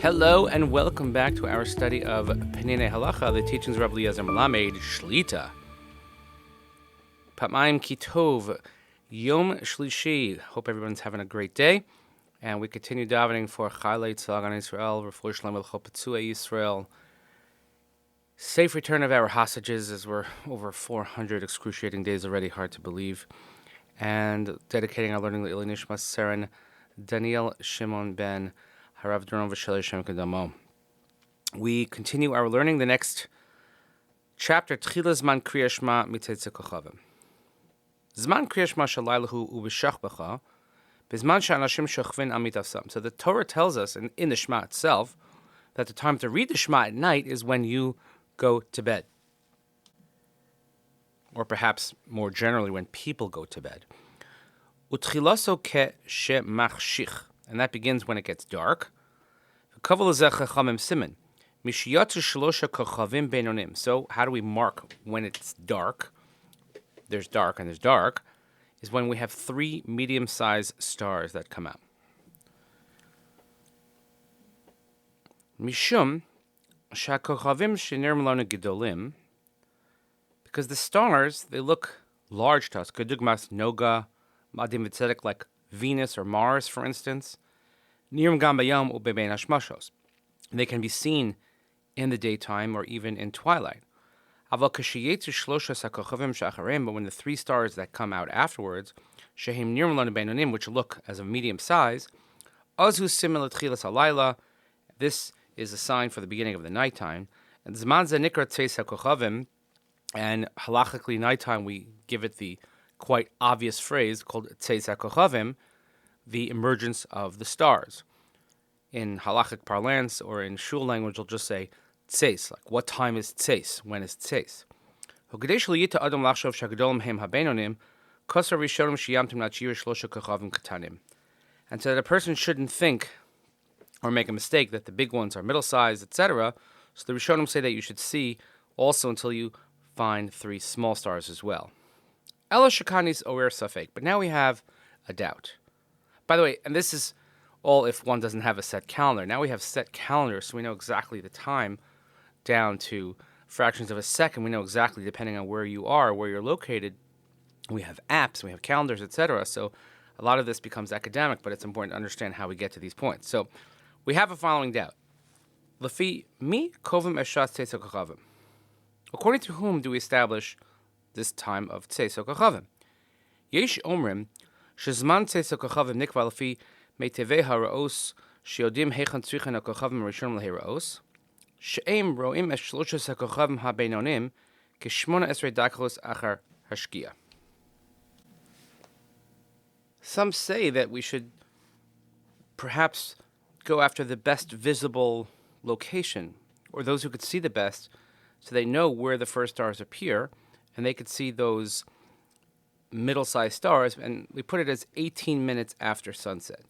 Hello and welcome back to our study of Peninei Halacha, the teachings of Rabbi Eliezer Melamed, Shlita. Patmayim Kitov, Yom Shlishi. Hope everyone's having a great day. And we continue davening for Chalei Tzalagan Yisrael, Refuah Shlema L'chol Petzui Yisrael. Safe return of our hostages, as we're over 400 excruciating days already, hard to believe. And dedicating our learning to Nishmat Seren Daniel Shimon ben Harav Duron V'Shelei Shem Kedamo. We continue our learning. The next chapter, Tchila Zman Keriat Shema Mitzeitzei Kochavim. Zman Keriat Shema Shalaylahu Ubishach B'cha B'zman She'anashim Shochvin Amit Afsam. So the Torah tells us in the Shema itself that the time to read the Shema at night is when you go to bed. Or perhaps more generally, when people go to bed. Utchilaso ke she'machshich. And that begins when it gets dark. So how do we mark when it's dark? There's dark and there's dark. Is when we have 3 medium-sized stars that come out. Mishum shakochavim shenir melona gedolim. Because the stars, they look large to us. Kedugmas noga madim v'tzedek, like Venus or Mars, for instance. Nirim gam bayom ubebein hashmashos. They can be seen in the daytime or even in twilight. But when the 3 stars that come out afterwards, shehim nirim lanu beinonim, which look as a medium size, azu simil tchilas halayla, this is a sign for the beginning of the nighttime. And zman ze nikra tzeis hakochavim, and halachically nighttime we give it the quite obvious phrase called tzeis hakochavim, the emergence of the stars. In halachic parlance or in shul language, we'll just say tzeis, like what time is tzeis, when is tzeis. And so that a person shouldn't think or make a mistake that the big ones are middle-sized, etc. So the Rishonim say that you should see also until you find 3 small stars as well. Ela shakanis ower safek. But now we have a doubt. By the way, and this is all if one doesn't have a set calendar. Now we have set calendars, so we know exactly the time down to fractions of a second. We know exactly, depending on where you are, where you're located. We have apps, we have calendars, etc. So a lot of this becomes academic, but it's important to understand how we get to these points. So we have a following doubt. Lafi mi kovim eshas tzeis hakochavim. According to whom do we establish this time of tzeis hakochavim? Yesh omrim shezman tzeis hakochavim nikva lafi meitevei haraos sheyodim heichan tzrichen hakochavim rishonim leheraos she'em roim es shloshos hakochavim habeinonim keshmona esrei dakos achar hashkia. Some say that we should perhaps go after the best visible location, or those who could see the best, so they know where the first stars appear, and they could see those middle-sized stars, and we put it as 18 minutes after sunset.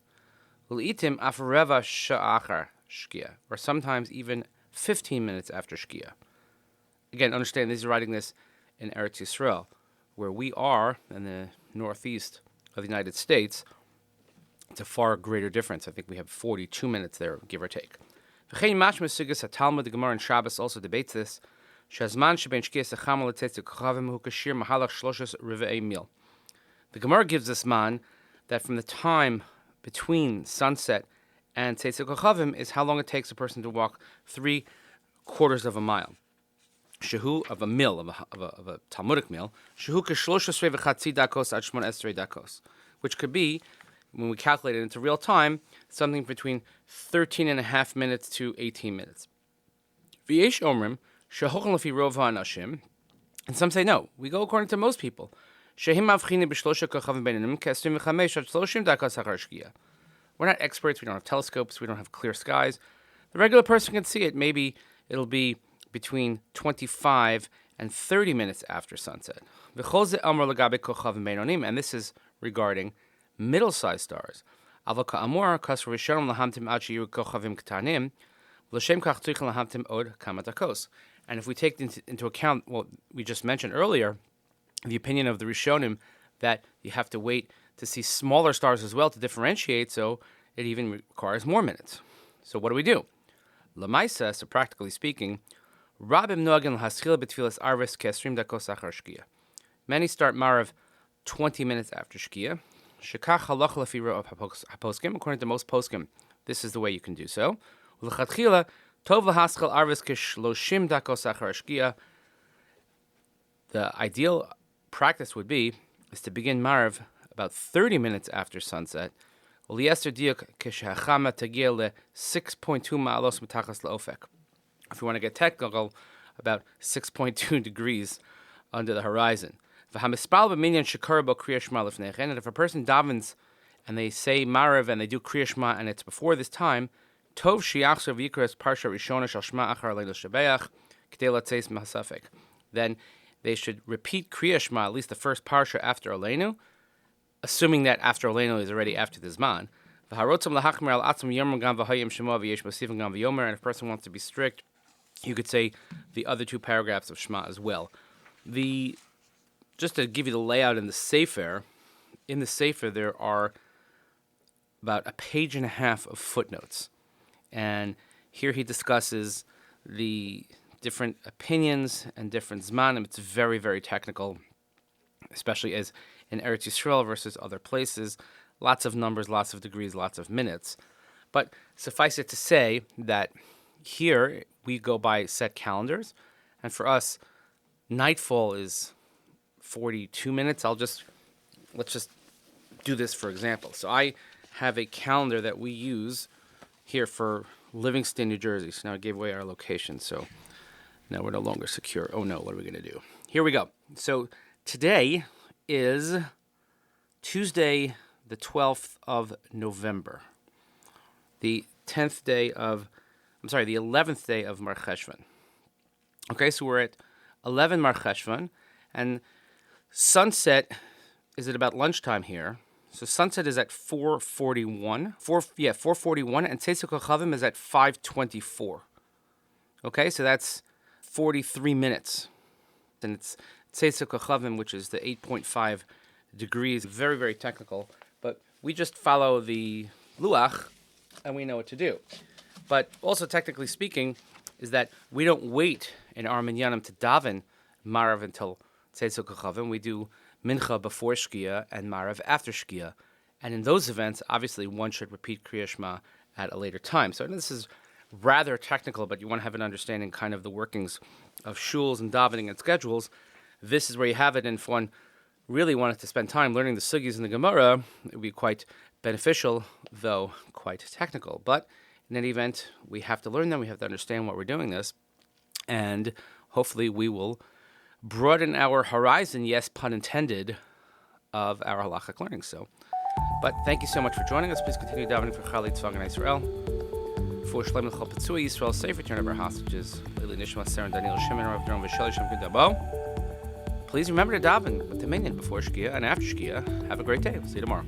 Ulitim afareva sha'achar shkia, or sometimes even 15 minutes after shkia. Again, understand, these are writing this in Eretz Yisrael, where we are in the northeast of the United States. It's a far greater difference. I think we have 42 minutes there, give or take. The Gemara in Shabbos also debates this. The Gemara gives us man that from the time between sunset and Tzeis HaKochavim is how long it takes a person to walk 3/4 of a mile. Shehu of a mil, of a Talmudic mil. Shehu ke13 v'chatzi dakos ad 18 dakos, which could be, when we calculate it into real time, something between 13.5 minutes to 18 minutes. V'yesh omrim shehochon lefi rov ha'anashim, and some say no, we go according to most people. Shehim mavchini b'shlosha kochavim beinim ke25 ad 30 dakos achar shkia. We're not experts. We don't have telescopes. We don't have clear skies. The regular person can see it. Maybe it'll be between 25 and 30 minutes after sunset. And this is regarding middle-sized stars. And if we take into account what we just mentioned earlier, the opinion of the Rishonim that you have to wait to see smaller stars as well to differentiate, so it even requires more minutes. So what do we do? Lamaisa, so practically speaking, Rabim Noagin Haschil B'Tfilas Arvis Kesrim Dakos Achar Shkia. Many start Maariv 20 minutes after Shkia. Shekach Halacha Lefi Rov HaPoskim. According to most poskim, this is the way you can do so. L'chatchila Tov Lahaschil Arvis Kishloshim Dakos Achar Shkia. The ideal practice would be is to begin Maariv about 30 minutes after sunset. If you want to get technical, about 6.2 degrees under the horizon. And if a person davens and they say Maariv and they do Keriat Shema and it's before this time, then they should repeat Keriat Shema, at least the first parsha after Aleinu, assuming that after Aleinu is already after the Zman. And if a person wants to be strict, you could say the other two paragraphs of Shema as well. Just to give you the layout in the Sefer there are about a page and a half of footnotes. And here he discusses the different opinions and different Zmanim. It's very, very technical, especially as in Eretz Yisrael versus other places. Lots of numbers, lots of degrees, lots of minutes. But suffice it to say that here we go by set calendars. And for us, nightfall is 42 minutes. Let's just do this for example. So I have a calendar that we use here for Livingston, New Jersey. So now I gave away our location. So now we're no longer secure. Oh no, what are we going to do? Here we go. So today is Tuesday, the 12th of November, the 11th day of Mar Cheshvan. Okay, so we're at 11 Mar Cheshvan, and sunset is at about lunchtime here. So sunset is at 4:41, 4:41, and Tzeitzei Kochavim is at 5:24. Okay, so that's 43 minutes, and it's Tzeitzei Kochavim, which is the 8.5 degrees. Very, very technical, but we just follow the luach, and we know what to do. But also, technically speaking, is that we don't wait in our minyanim to daven Maariv until Tzeitzei Kochavim. We do Mincha before Shkia and Maariv after Shkia. And in those events, obviously, one should repeat Keriat Shema at a later time. So this is rather technical, but you want to have an understanding kind of the workings of shuls and davening and schedules. This is where you have it, and if one really wanted to spend time learning the sugis in the Gemara, it would be quite beneficial, though quite technical. But in any event, we have to learn them, we have to understand what we're doing this, and hopefully we will broaden our horizon, yes, pun intended, of our halachic learning. But thank you so much for joining us. Please continue davening for Chali Tzvag and Israel. For Shlem L'chol Petzui Yisrael, safe return of our hostages. Lili Nishmat, Sarah, Daniel, Shimon, Rav Dron, Visheli, Shem Dabo. Please remember to daven with the minyan before Shkia and after Shkia. Have a great day. We'll see you tomorrow.